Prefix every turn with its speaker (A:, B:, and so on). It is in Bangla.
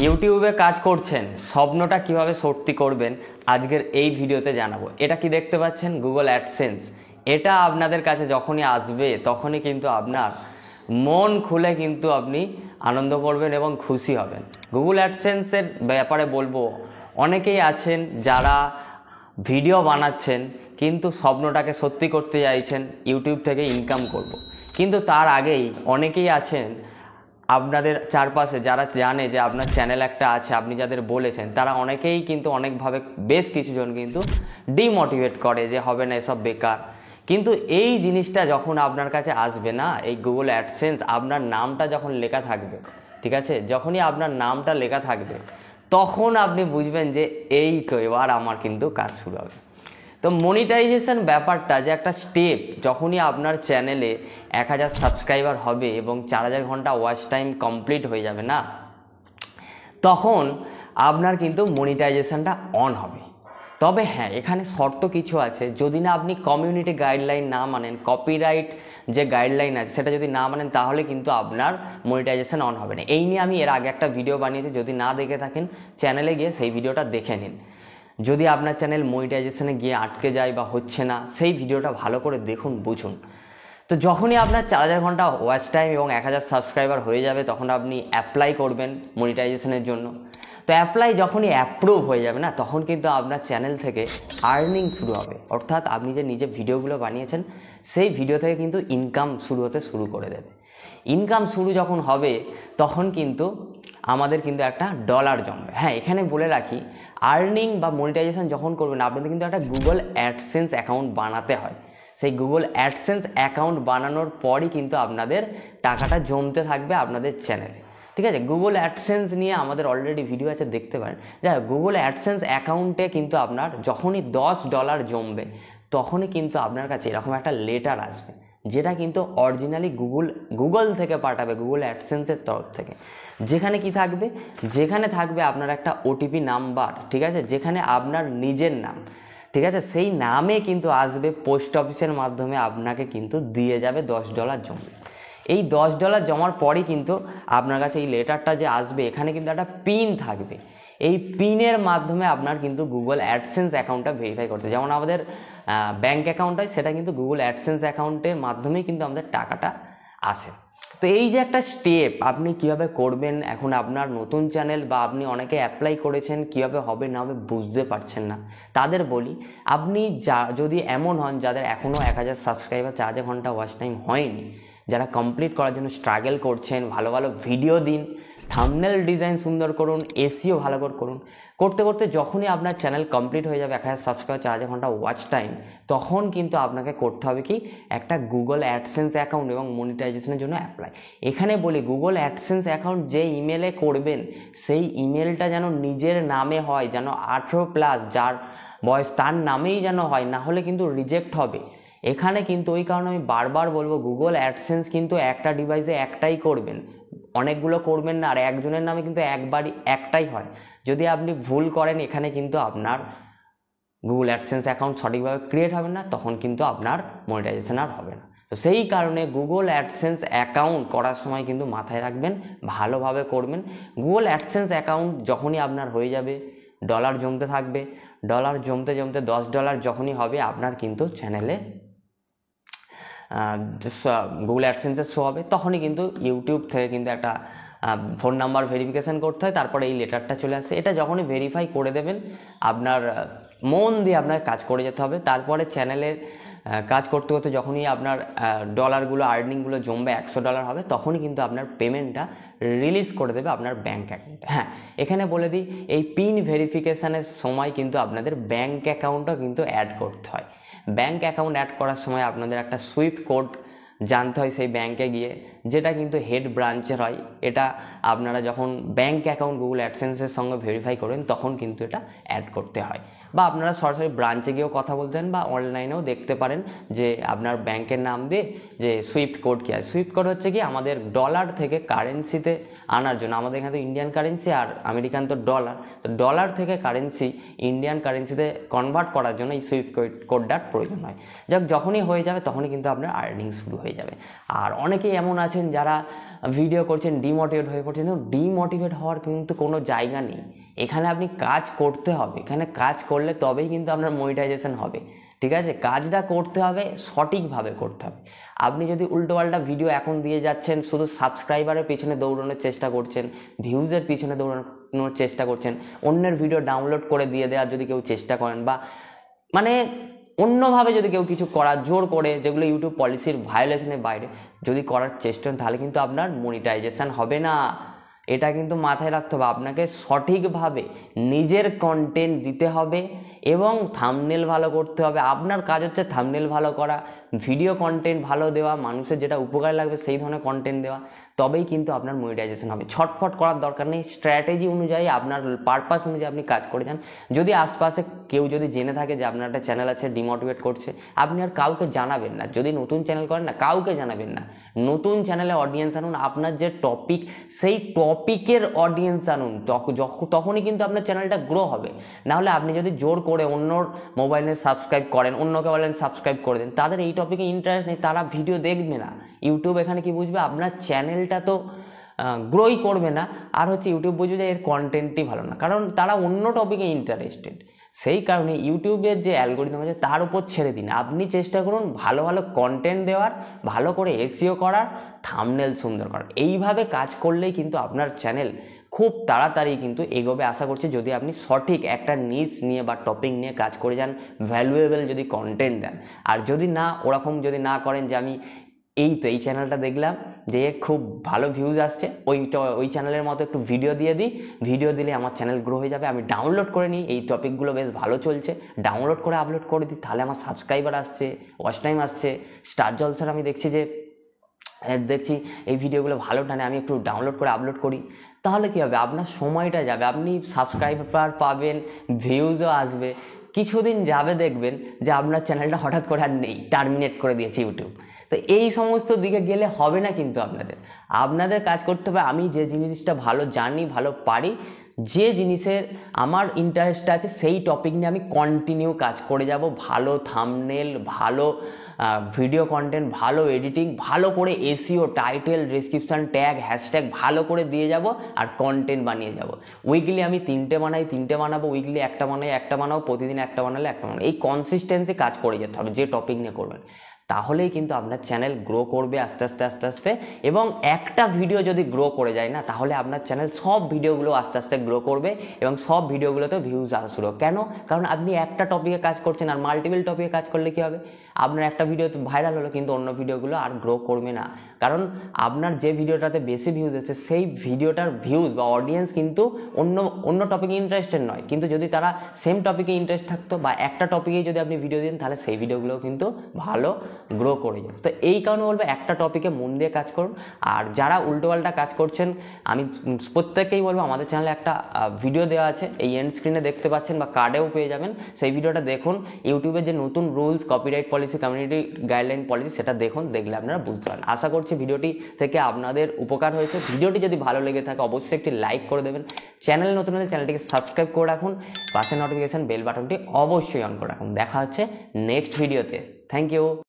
A: ইউটিউবে কাজ করছেন, স্বপ্নটা কিভাবে সত্যি করবেন আজকের এই ভিডিওতে জানাবো। এটা কি দেখতে পাচ্ছেন? Google AdSense. এটা আপনাদের কাছে যখনই আসবে তখনই কিন্তু আপনার মন খুলে কিন্তু আপনি আনন্দ করবেন এবং খুশি হবেন। গুগল অ্যাডসেন্সের ব্যাপারে বলবো, অনেকেই আছেন যারা ভিডিও বানাচ্ছেন কিন্তু স্বপ্নটাকে সত্যি করতে চাইছেন ইউটিউব থেকে ইনকাম করব। কিন্তু তার আগেই অনেকেই আছেন আপনাদের চারপাশে যারা জানে যে আপনার চ্যানেল একটা আছে, আপনি যাদের বলেছেন তারা অনেকেই কিন্তু অনেকভাবে বেশ কিছুজন কিন্তু ডিমোটিভেট করে যে হবে না, এসব বেকার। কিন্তু এই জিনিসটা যখন আপনার কাছে আসবে না, এই গুগল অ্যাডসেন্স আপনার নামটা যখন লেখা থাকবে, ঠিক আছে, যখনই আপনার নামটা লেখা থাকবে তখন আপনি বুঝবেন যে এই তো এবার আমার কিন্তু কাজ শুরু হবে। তো মনিটাইজেশন ব্যাপারটা যে একটা স্টেপ, যখনই আপনার চ্যানেলে 1000 সাবস্ক্রাইবার হবে এবং 4000 ঘন্টা ওয়াচ টাইম কমপ্লিট হয়ে যাবে না, তখন আপনার কিন্তু মনিটাইজেশনটা অন হবে। তবে হ্যাঁ, এখানে শর্ত কিছু আছে। যদি না আপনি কমিউনিটি গাইডলাইন না মানেন, কপিরাইট যে গাইডলাইন আছে সেটা যদি না মানেন, তাহলে কিন্তু আপনার মনিটাইজেশন অন হবে না। এই নিয়ে আমি এর আগে একটা ভিডিও বানিয়েছি, যদি না দেখে থাকেন চ্যানেলে গিয়ে সেই ভিডিওটা দেখে নিন। যদি আপনার চ্যানেল মনিটাইজেশনে গিয়ে আটকে যায় বা হচ্ছে না, সেই ভিডিওটা ভালো করে দেখুন, বুঝুন। তো যখনই আপনার 4000 ঘন্টা ওয়াচ টাইম এবং 1000 সাবস্ক্রাইবার হয়ে যাবে, তখন আপনি অ্যাপ্লাই করবেন মনিটাইজেশনের জন্য। তো অ্যাপ্লাই যখনই অ্যাপ্রুভ হয়ে যাবে না, তখন কিন্তু আপনার চ্যানেল থেকে আর্নিং শুরু হবে। অর্থাৎ আপনি যে নিজে ভিডিওগুলো বানিয়েছেন সেই ভিডিও থেকে কিন্তু ইনকাম শুরু হতে শুরু করে দেবে। ইনকাম শুরু যখন হবে তখন কিন্তু আমাদের কিন্তু একটা ডলার জমবে। হ্যাঁ, এখানে বলে রাখি, আর্নিং বা মনিটাইজেশন যখন করবেন আপনাদের কিন্তু একটা গুগল অ্যাডসেন্স অ্যাকাউন্ট বানাতে হয়। সেই গুগল অ্যাডসেন্স অ্যাকাউন্ট বানানোর পরই কিন্তু আপনাদের টাকাটা জমতে থাকবে আপনাদের চ্যানেলে, ঠিক আছে। গুগল অ্যাডসেন্স নিয়ে আমাদের অলরেডি ভিডিও আছে, দেখতে পারেন। যাই হোক, গুগল অ্যাডসেন্স অ্যাকাউন্টে কিন্তু আপনার যখনই $10 জমবে তখনই কিন্তু আপনার কাছে এরকম একটা লেটার আসবে, যেটা কিন্তু অরিজিনালি গুগল থেকে পাঠাবে, গুগল অ্যাডসেন্সের তরফ থেকে। যেখানে কি থাকবে? যেখানে থাকবে আপনার একটা ওটিপি নাম্বার, ঠিক আছে, যেখানে আপনার নিজের নাম, ঠিক আছে, সেই নামে কিন্তু আসবে, পোস্ট অফিসের মাধ্যমে আপনাকে কিন্তু দিয়ে যাবে $10 জমবে। এই $10 জমার পরই কিন্তু আপনার কাছে এই লেটারটা যে আসবে, এখানে কিন্তু একটা পিন থাকবে। এই পিনের মাধ্যমে আপনার কিন্তু গুগল অ্যাডসেন্স অ্যাকাউন্টটা ভেরিফাই করতে, যেমন আমাদের ব্যাঙ্ক অ্যাকাউন্ট হয়, সেটা কিন্তু গুগল অ্যাডসেন্স অ্যাকাউন্টের মাধ্যমেই কিন্তু আমাদের টাকাটা আসে। তো এই যে একটা স্টেপ আপনি কিভাবে করবেন, এখন আপনার নতুন চ্যানেল বা আপনি অনেকে অ্যাপ্লাই করেছেন, কিভাবে হবে না হবে বুঝতে পারছেন না, তাদের বলি, আপনি যদি এমন হন যাদের এখনও 1000 সাবস্ক্রাইবার 4000 ঘন্টা ওয়াচ টাইম হয়নি, যারা কমপ্লিট করার জন্য স্ট্রাগল করছেন, ভালো ভালো ভিডিও দিন, থাম্বনেল ডিজাইন সুন্দর করুন, এসইও ভালো করে করুন, করতে করতে যখনই আপনার চ্যানেল কমপ্লিট হয়ে যাবে 1000 সাবস্ক্রাইবার 4000 ঘন্টা ওয়াচ টাইম, তখন কিন্তু আপনাকে করতে হবে কি, একটা গুগল অ্যাডসেন্স অ্যাকাউন্ট এবং মনিটাইজেশনের জন্য অ্যাপ্লাই। এখানে বলি, গুগল অ্যাডসেন্স অ্যাকাউন্ট যে ইমেলে করবেন সেই ইমেলটা যেন নিজের নামে হয়, যেন 18+, যার বয়স তার নামেই যেন হয়, না হলে কিন্তু রিজেক্ট হবে। এখানে কিন্তু ওই কারণে আমি বারবার বলবো, গুগল অ্যাডসেন্স কিন্তু একটা ডিভাইসে একটাই করবেন, অনেকগুলো করবেন না। আর একজনের নামে কিন্তু একবারই একটাই হয়। যদি আপনি ভুল করেন, এখানে কিন্তু আপনার গুগল অ্যাডসেন্স অ্যাকাউন্ট সঠিকভাবে ক্রিয়েট হবে না, তখন কিন্তু আপনার মনিটাইজেশন আর হবে না। তো সেই কারণে গুগল অ্যাডসেন্স অ্যাকাউন্ট করার সময় কিন্তু মাথায় রাখবেন, ভালোভাবে করবেন। গুগল অ্যাডসেন্স অ্যাকাউন্ট যখনই আপনার হয়ে যাবে, ডলার জমতে থাকবে, ডলার জমতে জমতে $10 যখনই হবে, আপনার কিন্তু চ্যানেলে গুগল অ্যাডসেন্সের শো হবে, তখনই কিন্তু ইউটিউব থেকে কিন্তু একটা ফোন নাম্বার ভেরিফিকেশান করতে হয়, তারপরে এই লেটারটা চলে আসে। এটা যখনই ভেরিফাই করে দেবেন, আপনার মন দিয়ে আপনাকে কাজ করে যেতে হবে। তারপরে চ্যানেলের কাজ করতে করতে যখনই আপনার ডলারগুলো, আর্নিংগুলো জমবে, $100 হবে, তখনই কিন্তু আপনার পেমেন্টটা রিলিজ করে দেবে আপনার ব্যাঙ্ক অ্যাকাউন্টে। হ্যাঁ, এখানে বলে দিই, এই পিন ভেরিফিকেশানের সময় কিন্তু আপনাদের ব্যাঙ্ক অ্যাকাউন্টও কিন্তু অ্যাড করতে হয়। ব্যাঙ্ক অ্যাকাউন্ট অ্যাড করার সময় আপনাদের একটা সুইফট কোড জানতে হয় সেই ব্যাঙ্কে গিয়ে, যেটা কিন্তু হেড ব্রাঞ্চের হয়। এটা আপনারা যখন ব্যাঙ্ক অ্যাকাউন্ট গুগল অ্যাডসেন্সের সঙ্গে ভেরিফাই করেন, তখন কিন্তু এটা অ্যাড করতে হয়। বা আপনারা সরাসরি ব্রাঞ্চে গিয়েও কথা বলতেন, বা অনলাইনেও দেখতে পারেন যে আপনার ব্যাংকের নাম দিয়ে যে সুইফট কোড কী আছে। সুইফট কোড হচ্ছে কি, আমাদের ডলার থেকে কারেন্সিতে আনার জন্য, আমাদের এখানে তো ইন্ডিয়ান কারেন্সি আর আমেরিকান তো ডলার, তো ডলার থেকে কারেন্সি ইন্ডিয়ান কারেন্সিতে কনভার্ট করার জন্য এই সুইফট কোডটার প্রয়োজন হয়। যখনই হয়ে যাবে তখনই কিন্তু আপনার আর্নিং শুরু হয়ে যাবে। আর অনেকেই এমন আছে আছেন যারা ভিডিও করছেন ডিমোটিভেট হয়ে পড়ছেন, ডিমোটিভেট হওয়ার কিন্তু কোনো জায়গা নেই। এখানে আপনি কাজ করতে হবে, এখানে কাজ করলে তবেই কিন্তু আপনার মনিটাইজেশন হবে, ঠিক আছে? কাজটা করতে হবে, সঠিকভাবে করতে হবে। আপনি যদি উল্টোপাল্টা ভিডিও এখন দিয়ে যাচ্ছেন, শুধু সাবস্ক্রাইবারের পিছনে দৌড়ানোর চেষ্টা করছেন, ভিউজের পিছনে দৌড়ানোর চেষ্টা করছেন, অন্যের ভিডিও ডাউনলোড করে দিয়ে দেওয়ার যদি কেউ চেষ্টা করেন, বা মানে অন্যভাবে যদি কেউ কিছু করার জোর করে, যেগুলো ইউটিউব পলিসির ভায়োলেশনের বাইরে যদি করার চেষ্টা করেন, তাহলে কিন্তু আপনার মনিটাইজেশন হবে না। এটা কিন্তু মাথায় রাখতে হবে। আপনাকে সঠিকভাবে নিজের কন্টেন্ট দিতে হবে এবং থাম্বনেল ভালো করতে হবে। আপনার কাজ হচ্ছে থাম্বনেল ভালো করা, ভিডিও কন্টেন্ট ভালো দেওয়া, মানুষের যেটা উপকার লাগবে সেই ধরনের কন্টেন্ট দেওয়া, তবেই কিন্তু আপনার মনিটাইজেশন হবে। ছটফট করার দরকার নেই, স্ট্র্যাটেজি অনুযায়ী আপনার পারপাস অনুযায়ী আপনি কাজ করে যান। যদি আশপাশে কেউ যদি জেনে থাকে যে আপনার একটা চ্যানেল আছে ডিমোটিভেট করছে, আপনি আর কাউকে জানাবেন না। যদি নতুন চ্যানেল করেন না, কাউকে জানাবেন না। নতুন চ্যানেলে অডিয়েন্স আনুন, আপনার যে টপিক সেই টপিকের অডিয়েন্স আনুন, তখনই কিন্তু আপনার চ্যানেলটা গ্রো হবে। নাহলে আপনি যদি জোর করে অন্যর মোবাইলে সাবস্ক্রাইব করেন, অন্যকে বলেন সাবস্ক্রাইব করে দেন, তাদের এই টপিকে ইন্টারেস্ট নেই, তারা ভিডিও দেখবে না। ইউটিউব এখানে কি বুঝবে, আপনার চ্যানেলটা তো গ্রোই করবে না, আর হচ্ছে ইউটিউব বুঝবে যে এর কন্টেন্টই ভালো না, কারণ তারা অন্য টপিকে ইন্টারেস্টেড। সেই কারণে ইউটিউবের যে অ্যালগোরিদম আছে তার উপর ছেড়ে দিন। আপনি চেষ্টা করুন ভালো ভালো কন্টেন্ট দেওয়ার, ভালো করে এসইও করার, থাম্বনেল সুন্দর করার। এইভাবে কাজ করলেই কিন্তু আপনার চ্যানেল খুব তাড়াতাড়ি কিন্তু এগোবে আশা করছি, যদি আপনি সঠিক একটা নিশ নিয়ে বা টপিক নিয়ে কাজ করে যান, ভ্যালুয়েবল যদি কন্টেন্ট দেন। আর যদি না ওরকম যদি না করেন যে আমি এই চ্যানেলটা দেখলাম যে খুব ভালো ভিউজ আসছে, ওই চ্যানেলের মতো একটু ভিডিও দিয়ে দিই, ভিডিও দিলে আমার চ্যানেল গ্রো হয়ে যাবে, আমি ডাউনলোড করে নিই, এই টপিকগুলো বেশ ভালো চলছে, ডাউনলোড করে আপলোড করে দিই, তাহলে আমার সাবস্ক্রাইবার আসছে, ওয়াচ টাইম আসছে, স্টার জলসার আমি দেখছি এই ভিডিওগুলো ভালো টানে, আমি একটু ডাউনলোড করে আপলোড করি, তাহলে কী হবে, আপনার সময়টা যাবে, আপনি সাবস্ক্রাইবার পাবেন, ভিউজও আসবে। কিছুদিন যাবে দেখবেন যে আপনার চ্যানেলটা হঠাৎ করে আর নেই, টার্মিনেট করে দিয়েছে ইউটিউব। তো এই সমস্ত দিকে গেলে হবে না, কিন্তু আপনাদের কাজ করতে হবে, আমি যে জিনিসটা ভালো জানি, ভালো পারি, যে জিনিসের আমার ইন্টারেস্ট আছে, সেই টপিক নিয়ে আমি কন্টিনিউ কাজ করে যাব। ভালো থাম্বনেল, ভালো ভিডিও কন্টেন্ট, ভালো এডিটিং, ভালো করে SEO, title, description, tag, hashtag ভালো করে দিয়ে যাব, আর কন্টেন্ট বানিয়ে যাব। উইকলি আমি 3টে বানাবো, উইকলি একটা বানাবো, প্রতিদিন একটা বানালে একটা বানাবো। এই কনসিস্টেন্সি কাজ করে যেতে হবে যে টপিক নিয়ে করবেন, তাহলেই কিন্তু আপনার চ্যানেল গ্রো করবে আস্তে আস্তে। এবং একটা ভিডিও যদি গ্রো করে যায় না, তাহলে আপনার চ্যানেল সব ভিডিওগুলো আস্তে আস্তে গ্রো করবে এবং সব ভিডিওগুলোতে ভিউজ আসা শুরু হবে। কেন? কারণ আপনি একটা টপিকে কাজ করছেন, আর মাল্টিপল টপিকে কাজ করলে কী হবে, আপনার একটা ভিডিও ভাইরাল হলো কিন্তু অন্য ভিডিওগুলো আর গ্রো করবে না। কারণ আপনার যে ভিডিওটাতে বেশি ভিউজ এসেছে, সেই ভিডিওটার ভিউজ বা অডিয়েন্স কিন্তু অন্য টপিকে ইন্টারেস্টেড নয়, কিন্তু যদি তারা সেম টপিকে ইন্টারেস্ট থাকতো বা একটা টপিকেই যদি আপনি ভিডিও দিন, তাহলে সেই ভিডিওগুলো কিন্তু ভালো গ্রো করে যাবে। তো এই কারণে বলবো একটা টপিকে মন দিয়ে কাজ করুন। আর যারা উল্টোপাল্টা কাজ করছেন, আমি প্রত্যেককেই বলবো আমাদের চ্যানেলে একটা ভিডিও দেওয়া আছে, এই এন্ড স্ক্রিনে দেখতে পাচ্ছেন বা কার্ডেও পেয়ে যাবেন, সেই ভিডিওটা দেখুন। ইউটিউবের যে নতুন rules, copyright policy, community guideline policy, সেটা দেখলে আপনারা বুঝতে পারেন। আশা করছি ভিডিওটি থেকে আপনাদের উপকার হয়েছে। ভিডিওটি যদি ভালো লেগে থাকে অবশ্যই একটি লাইক করে দেবেন। চ্যানেল নতুন হলে চ্যানেলটিকে সাবস্ক্রাইব করে রাখুন, পাশে নোটিফিকেশন বেল বাটনটি অবশ্যই অন করে রাখুন। দেখা হচ্ছে নেক্সট ভিডিওতে। Thank you.